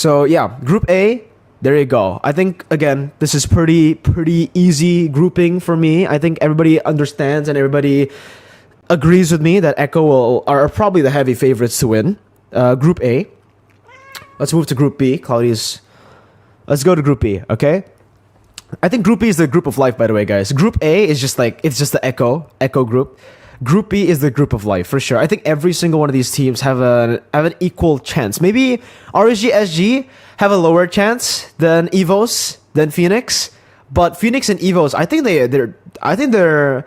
So yeah, Group A. There you go. I think again, this is pretty easy grouping for me. I think everybody understands and everybody agrees with me that are probably the heavy favorites to win. Group A. Let's move to Group B. Let's go to Group B. Okay. I think Group B is the group of life. By the way, guys, Group A is just like it's just the Echo group. Group B is the group of life for sure. I think every single one of these teams have an equal chance. Maybe RSG SG have a lower chance than Evos, than Phoenix, but Phoenix and Evos, I think they're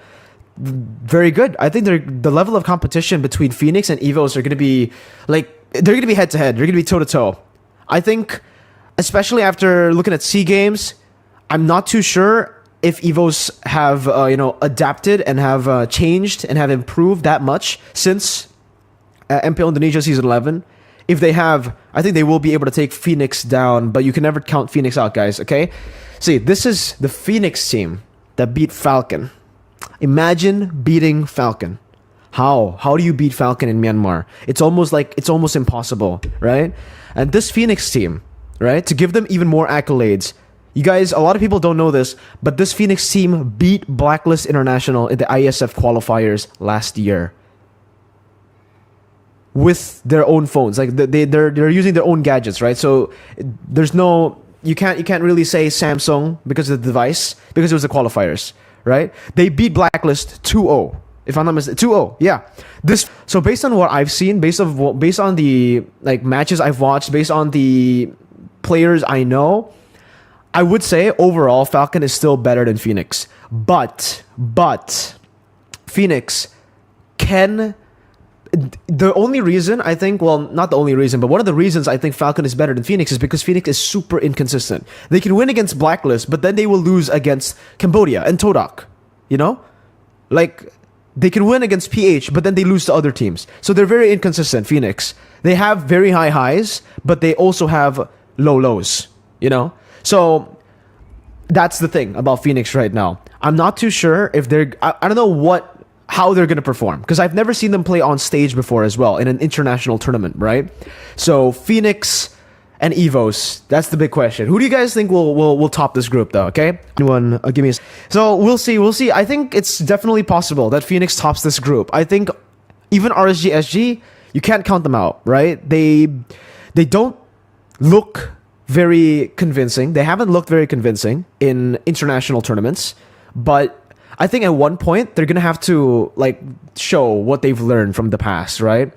very good. I think the level of competition between Phoenix and Evos are going to be they're going to be head to head. They're going to be toe to toe. I think, especially after looking at SEA Games, I'm not too sure if Evos have adapted and have changed and have improved that much since MPL Indonesia Season 11. If they have, I think they will be able to take Phoenix down, but you can never count Phoenix out, guys, okay? See, this is the Phoenix team that beat Falcon. Imagine beating Falcon. How do you beat Falcon in Myanmar? It's almost impossible, right? And this Phoenix team, right, to give them even more accolades, you guys, a lot of people don't know this, but this Phoenix team beat Blacklist International in the ISF qualifiers last year with their own phones. Like they're using their own gadgets, right? So there's no you can't really say Samsung because of the device, because it was the qualifiers, right? They beat Blacklist 2-0. If I'm not mistaken, 2-0. Yeah. So based on what I've seen, based on the matches I've watched, based on the players I know, I would say overall Falcon is still better than Phoenix. But Phoenix can. The only reason I think, well, not the only reason, but one of the reasons I think Falcon is better than Phoenix is because Phoenix is super inconsistent. They can win against Blacklist, but then they will lose against Cambodia and Todak. You know? They can win against PH, but then they lose to other teams. So they're very inconsistent, Phoenix. They have very high highs, but they also have low lows. You know? So that's the thing about Phoenix right now. I'm not too sure if I don't know how they're going to perform, because I've never seen them play on stage before as well in an international tournament, right? So Phoenix and Evos, that's the big question. Who do you guys think will top this group though, okay? Anyone give me So we'll see. I think it's definitely possible that Phoenix tops this group. I think even RSG SG, you can't count them out, right? They don't look very convincing. They haven't looked very convincing in international tournaments, but I think at one point they're gonna have to show what they've learned from the past, right?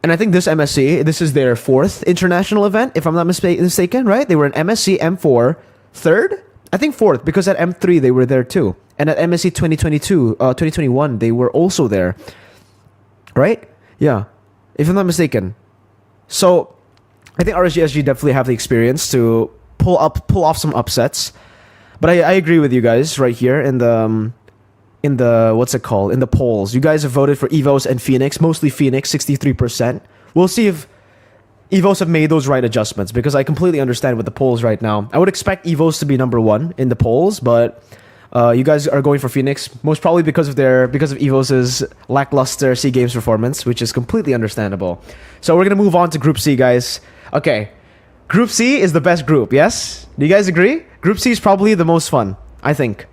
And I think this MSC, this is their 4th international event, if I'm not mistaken, right? They were in MSC M4 3rd, I think 4th, because at M3 they were there too, and at MSC 2021 they were also there, right? Yeah, if I'm not mistaken. So I think RSGSG definitely have the experience to pull off some upsets. But I agree with you guys right here in the what's it called, in the polls. You guys have voted for Evos and Phoenix, mostly Phoenix, 63%. We'll see if Evos have made those right adjustments, because I completely understand with the polls right now. I would expect Evos to be number 1 in the polls, but you guys are going for Phoenix, most probably because of Evos' lackluster SEA Games performance, which is completely understandable. So we're gonna move on to Group C, guys. Okay, Group C is the best group. Yes, do you guys agree? Group C is probably the most fun, I think.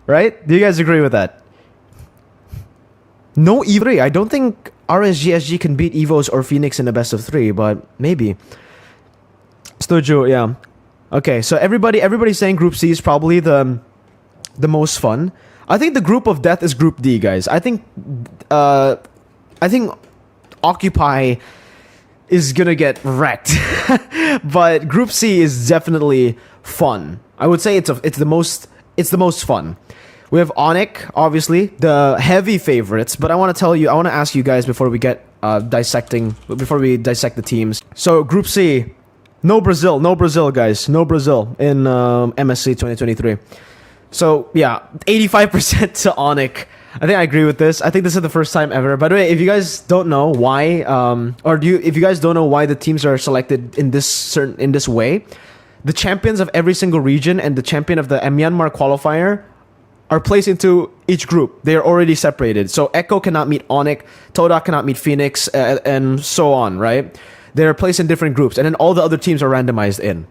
Right? Do you guys agree with that? No Evo. I don't think RSGSG can beat Evos or Phoenix in a best of 3, but maybe. Studio, yeah. Okay, so everybody's saying Group C is probably the most fun. I think the group of death is Group D, guys. I think Occupy is gonna get wrecked. But Group C is definitely fun. I would say it's the most fun. We have Onic, obviously, the heavy favorites, but I want to ask you guys before we get dissect the teams. So Group C, no Brazil, guys, no Brazil in MSC 2023. So yeah, 85% to Onic. I think I agree with this. I think this is the first time ever. By the way, if you guys don't know why, if you guys don't know why the teams are selected in this way, the champions of every single region and the champion of the Myanmar qualifier are placed into each group. They are already separated. So Echo cannot meet Onic, Todak cannot meet Phoenix, and so on, right? They're placed in different groups, and then all the other teams are randomized in.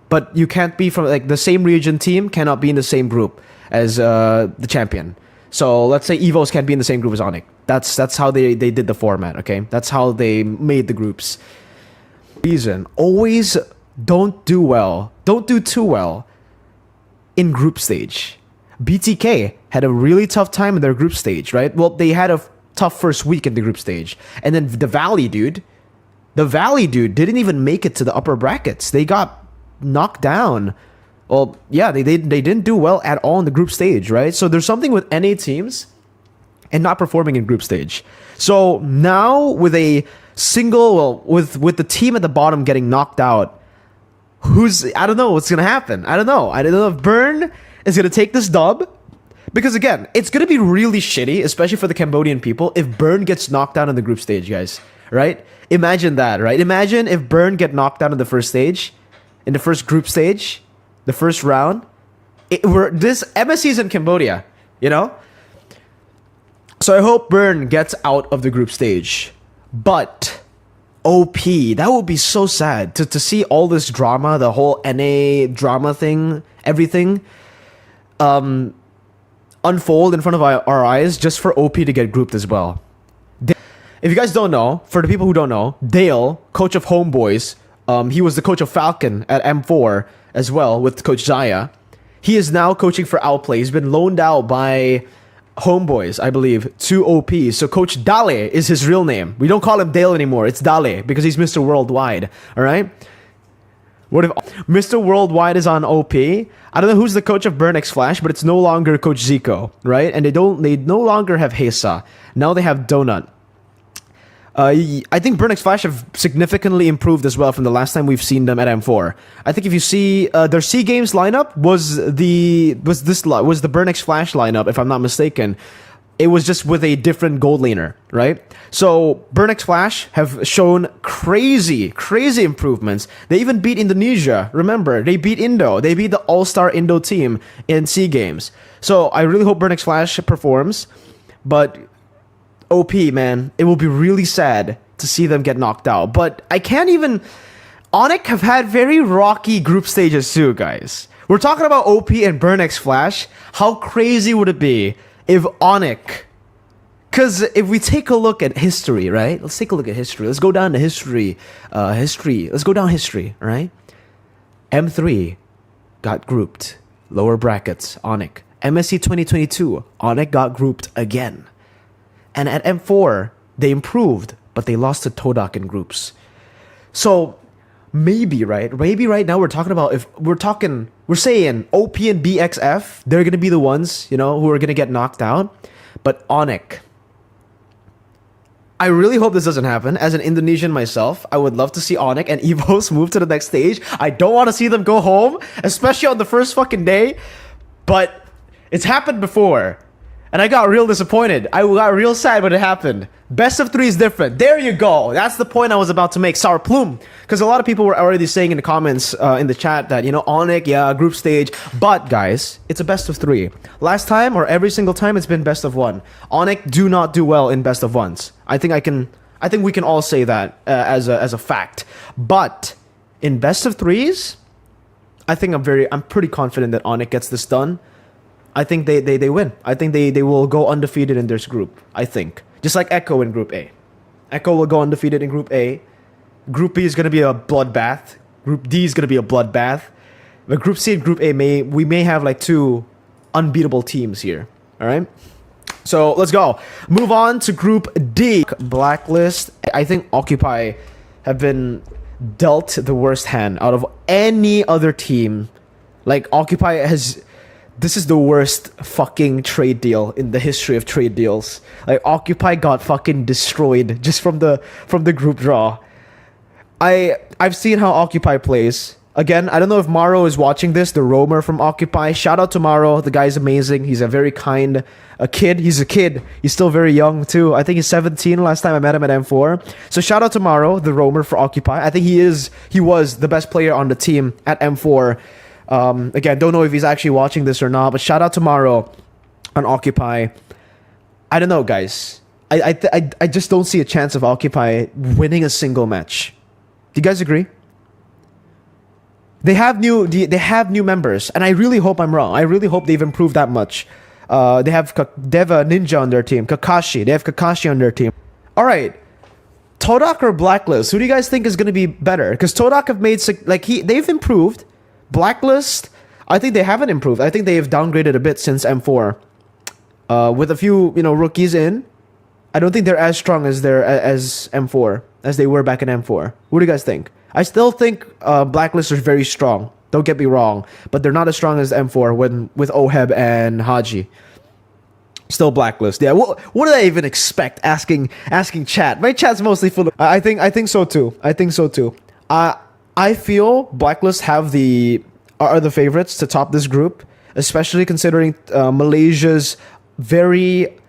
But you can't be from like the same region team cannot be in the same group as the champion. So let's say Evos can't be in the same group as Onyx. That's how they did the format. Okay, that's how they made the groups. Reason always don't do too well in group stage. BTK had a really tough time in their group stage, right? Well, they had a tough first week in the group stage, and then the Valley dude didn't even make it to the upper brackets. They got knocked down. Well, yeah, they didn't do well at all in the group stage, right? So there's something with NA teams and not performing in group stage. So now with a single, well, with the team at the bottom getting knocked out, I don't know what's gonna happen. I don't know if Burn is gonna take this dub. Because again, it's gonna be really shitty, especially for the Cambodian people, if Burn gets knocked out in the group stage, guys. Right? Imagine that, right? Imagine if Burn get knocked out in the first stage, in the first group stage, the first round. This MSC is in Cambodia, you know? So I hope Burn gets out of the group stage. But OP, that would be so sad to see all this drama, the whole NA drama thing, everything. Unfold in front of our eyes just for OP to get grouped as well. If you guys don't know, for the people who don't know, Dale, coach of Homeboys, he was the coach of Falcon at M4 as well with Coach Zaya. He is now coaching for Outplay. He's been loaned out by Homeboys, I believe, to OP. So Coach Dale is his real name. We don't call him Dale anymore. It's Dale because he's Mr. Worldwide. All right? What if Mr. Worldwide is on OP? I don't know who's the coach of Burn X Flash, but it's no longer Coach Zico, right? And they no longer have Hesa. Now they have Donut. I think Burn X Flash have significantly improved as well from the last time we've seen them at M4. I think if you see their C Games lineup was the Burn X Flash lineup, if I'm not mistaken. It was just with a different gold laner, right? So Burn X Flash have shown crazy improvements. They even beat Indonesia. Remember, they beat Indo. They beat the All-Star Indo team in C Games. So I really hope Burn X Flash performs. But OP, man, it will be really sad to see them get knocked out. But I can't even... Onyx have had very rocky group stages too, guys. We're talking about OP and Burn X Flash. How crazy would it be if Onyx... Because if we take a look at history, right? Let's take a look at history. Let's go down to history. Let's go down history, right? M3 got grouped. Lower brackets, Onyx. MSC 2022, Onyx got grouped again. And at M4, they improved, but they lost to Todak in groups. So maybe, right? Maybe right now we're talking about we're saying OP and BXF, they're gonna be the ones, you know, who are gonna get knocked out. But Onyx, I really hope this doesn't happen. As an Indonesian myself, I would love to see Onyx and Evos move to the next stage. I don't want to see them go home, especially on the first fucking day. But it's happened before. And I got real disappointed. I got real sad when it happened. Best of 3 is different. There you go. That's the point I was about to make. Sour Plume. Because a lot of people were already saying in the comments, in the chat that, you know, Onyx, yeah, group stage. But, guys, it's a best of 3. Last time, or every single time, it's been best of 1. Onyx do not do well in best of 1s. I think we can all say that as a fact. But, in best of 3s, I think I'm pretty confident that Onyx gets this done. I think they win. I think they will go undefeated in this group. I think. Just like Echo in Group A. Echo will go undefeated in Group A. Group B is going to be a bloodbath. Group D is going to be a bloodbath. But Group C and Group A, we may have like 2 unbeatable teams here. Alright? So, let's go. Move on to Group D. Blacklist. I think Occupy have been dealt the worst hand out of any other team. Like, Occupy has... This is the worst fucking trade deal in the history of trade deals. Like, Occupy got fucking destroyed just from the group draw. I've seen how Occupy plays. Again, I don't know if Maro is watching this, the roamer from Occupy. Shout out to Maro. The guy's amazing. He's a very kind kid. He's a kid. He's still very young too. I think he's 17 last time I met him at M4. So shout out to Maro, the roamer for Occupy. I think he was the best player on the team at M4. Again, don't know if he's actually watching this or not, but shout out to Maro on Occupy. I don't know, guys. I just don't see a chance of Occupy winning a single match. Do you guys agree? They have new members, and I really hope I'm wrong. I really hope they've improved that much. They have a Ninja on their team, Kakashi. They have Kakashi on their team. All right, Todak or Blacklist? Who do you guys think is going to be better? Because Todak have made they've improved. Blacklist, I think they haven't improved. I think they have downgraded a bit since M4. With a few rookies in, I don't think they're as strong as M4 as they were back in M4. What do you guys think? I still think Blacklist is very strong. Don't get me wrong, but they're not as strong as M4 with Oheb and Haji. Still Blacklist. Yeah. What did I even expect? Asking chat. My chat's mostly full of. I think so too. I feel Blacklist are the favorites to top this group, especially considering Malaysia's very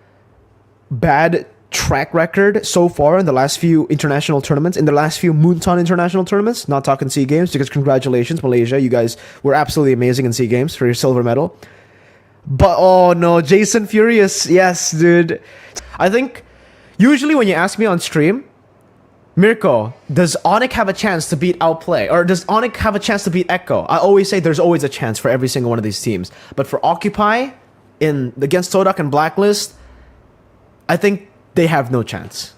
bad track record so far in the last few international tournaments, in the last few Moonton international tournaments. Not talking SEA Games, because congratulations, Malaysia. You guys were absolutely amazing in SEA Games for your silver medal. But oh no, Jason Furious. Yes, dude. I think usually when you ask me on stream, Mirko, does Onyx have a chance to beat Outplay? Or does Onyx have a chance to beat Echo? I always say there's always a chance for every single one of these teams. But for Occupy, against Todak and Blacklist, I think they have no chance.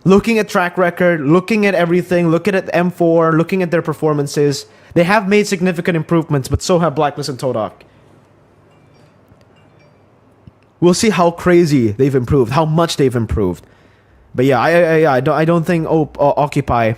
Looking at track record, looking at everything, looking at M4, looking at their performances, they have made significant improvements, but so have Blacklist and Todak. We'll see how crazy they've improved, how much they've improved. But yeah, I don't think Occupy